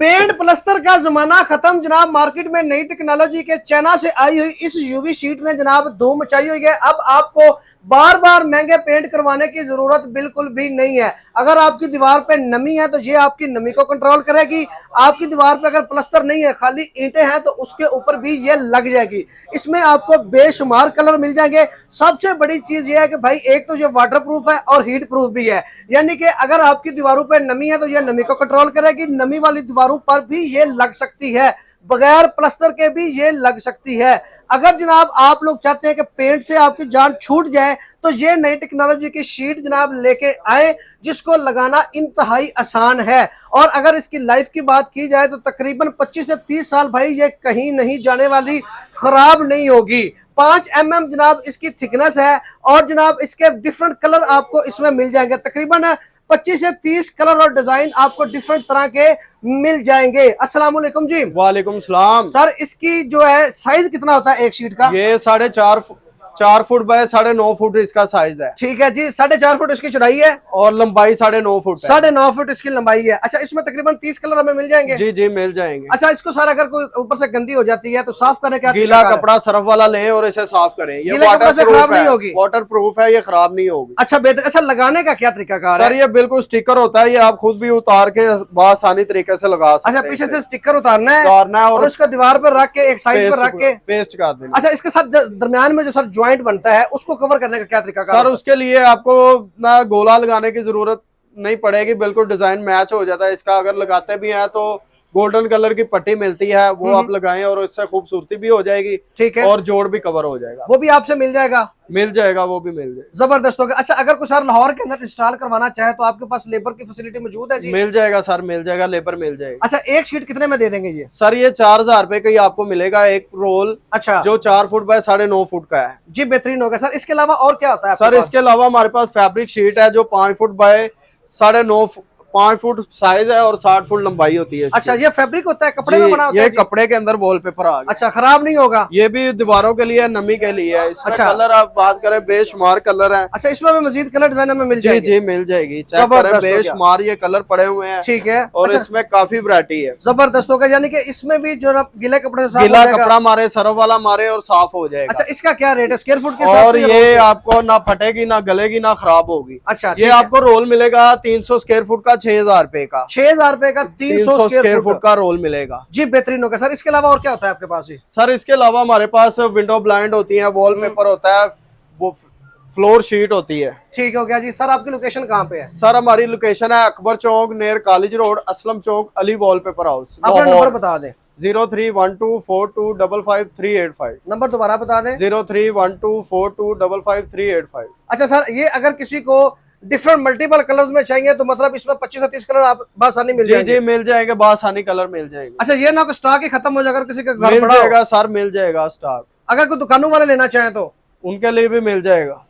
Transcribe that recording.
Paint प्लस्तर का जमाना खत्म जनाब। मार्केट में नई टेक्नोलॉजी के चाइना से आई हुई इस यूवी शीट ने जनाब धूम मचाई हुई है। अब आपको बार बार महंगे पेंट करवाने की जरूरत बिल्कुल भी नहीं है। अगर आपकी दीवार पे नमी है तो ये आपकी नमी को कंट्रोल करेगी। आपकी दीवार पे अगर प्लस्तर नहीं है, खाली ईंटें हैं, तो उसके ऊपर भी ये लग जाएगी। इसमें आपको बेशुमार कलर मिल जाएंगे। सबसे बड़ी चीज ये है कि भाई एक तो ये वाटर प्रूफ है और हीट प्रूफ भी है, यानी कि अगर आपकी दीवारों पे नमी है तो ये नमी को कंट्रोल करेगी। नमी वाली दीवारों पर भी ये लग सकती है, बगैर प्लस्तर के भी ये लग सकती है। अगर जनाब आप लोग चाहते हैं कि पेंट से आपकी जान छूट जाए तो ये नई टेक्नोलॉजी की शीट जनाब लेके आए, जिसको लगाना इंतहाई आसान है। और अगर इसकी लाइफ की बात की जाए तो तकरीबन 25 से 30 साल भाई ये कहीं नहीं जाने वाली, खराब नहीं होगी। 5 mm जनाब इसकी थिकनेस है और जनाब इसके डिफरेंट कलर आपको इसमें मिल जाएंगे। तकरीबन 25 से 30 कलर और डिजाइन आपको डिफरेंट तरह के मिल जाएंगे। अस्सलाम वालेकुम जी। वालेकुम सलाम। सर इसकी जो है साइज कितना होता है एक शीट का? ये 4.5 फुट बाय 9.5 फुट इसका साइज है। ठीक है जी। 4.5 फुट इसकी चौड़ाई है और लंबाई 9.5 फुट है। 9.5 फुट इसकी लंबाई है। अच्छा, इसमें तकरीबन 30 कलर हमें मिल जाएंगे? जी जी मिल जाएंगे। अच्छा, इसको सर अगर कोई ऊपर से गंदी हो जाती है तो साफ करने का गीला कपड़ा सर्फ वाला लें और इसे साफ करें। ये कपड़े से खराब नहीं होगी? वाटर प्रूफ है, ये खराब नहीं होगी। अच्छा बेहतर। अच्छा, लगाने का क्या तरीका सर ये बिल्कुल स्टिकर होता है, ये आप खुद भी उतार के आसानी तरीके से लगा सकते हैं। अच्छा, पीछे से स्टिकर उतारना है और उसको दीवार पर रख के एक साइड पर रख के पेस्ट कर देना। अच्छा, इसके साथ दरमियान में जो सर ज्वाइंट बनता है उसको कवर करने का क्या तरीका? सर उसके लिए आपको ना गोला लगाने की जरूरत नहीं पड़ेगी, बिल्कुल डिजाइन मैच हो जाता है इसका। अगर लगाते भी हैं तो गोल्डन कलर की पट्टी मिलती है, वो आप लगाएं और इससे खूबसूरती भी हो जाएगी। ठीक है। और जोड़ भी कवर हो जाएगा। वो भी आपसे मिल जाएगा? मिल जाएगा, वो भी मिल जाएगा। जबरदस्त होगा। अच्छा, अगर कुछ सर लाहौर के अंदर इंस्टॉल करवाना चाहे तो आपके पास लेबर की फैसिलिटी मौजूद है जी? मिल जाएगा सर, मिल जाएगा, लेबर मिल जाएगा। अच्छा, एक शीट कितने में दे देंगे ये? सर ये 4000 रुपए का ही आपको मिलेगा एक रोल। अच्छा, जो 4 फुट बाय 9.5 फुट का है जी। बेहतरीन होगा सर। इसके अलावा और क्या होता है? सर इसके अलावा हमारे पास फैब्रिक शीट है जो 5 फुट बाय 9.5 5 फुट साइज है और 60 फुट लंबाई होती है। अच्छा, ये फैब्रिक होता है, कपड़े में बना होता है? ये कपड़े के अंदर वॉलपेपर आ गया। अच्छा, खराब नहीं होगा? ये भी दीवारों के लिए, नमी के लिए है। इसमें अच्छा। कलर आप बात करें बेशुमार कलर है। अच्छा, इसमें भी मजीद कलर डिजाइन में मिल जाएगी? जी मिल जाएगी। बेशुमार ये कलर पड़े हुए हैं। ठीक है। और इसमें काफी वैरायटी है। जबरदस्त होगा। यानी कि इसमें भी जो गीले कपड़े से गीला कपड़ा मारे, सरफ वाला मारे और साफ हो जाएगा। अच्छा, इसका क्या रेट है स्क्वायर फुट के? और ये आपको ना फटेगी, ना गलेगी, ना खराब होगी। अच्छा, ये आपको रोल मिलेगा 300 स्क्वायर फुट का 6000 रुपए का। 6000 रुपए का 300 स्क्वायर फुट का रोल मिलेगा जी। बेहतरीन होगा सर। इसके अलावा और क्या होता है आपके पास? सर इसके अलावा हमारे पास विंडो ब्लाइंड होती है, वॉलपेपर होता है, वो फ्लोर शीट होती है। ठीक हो गया जी। सर आपकी लोकेशन कहाँ पे है? सर हमारी लोकेशन है अकबर चौक नियर कॉलेज रोड, असलम चौक, अली वॉलपेपर हाउस। अपना नंबर बता दें। 031242555385। नंबर दोबारा बता दें। 031242555385। अच्छा सर, ये अगर किसी को डिफरेंट मल्टीपल कलर्स में चाहिए तो मतलब इसमें 25 से 30 कलर आप बासानी मिल जाएंगे? जी मिल जाएंगे, बासानी कलर मिल जाएंगे। अच्छा, ये ना स्टॉक ही खत्म हो जाएगा, अगर किसी का घर मिल जाएगा सर, मिल जाएगा स्टॉक। अगर कोई दुकानों वाले लेना चाहे तो उनके लिए भी मिल जाएगा।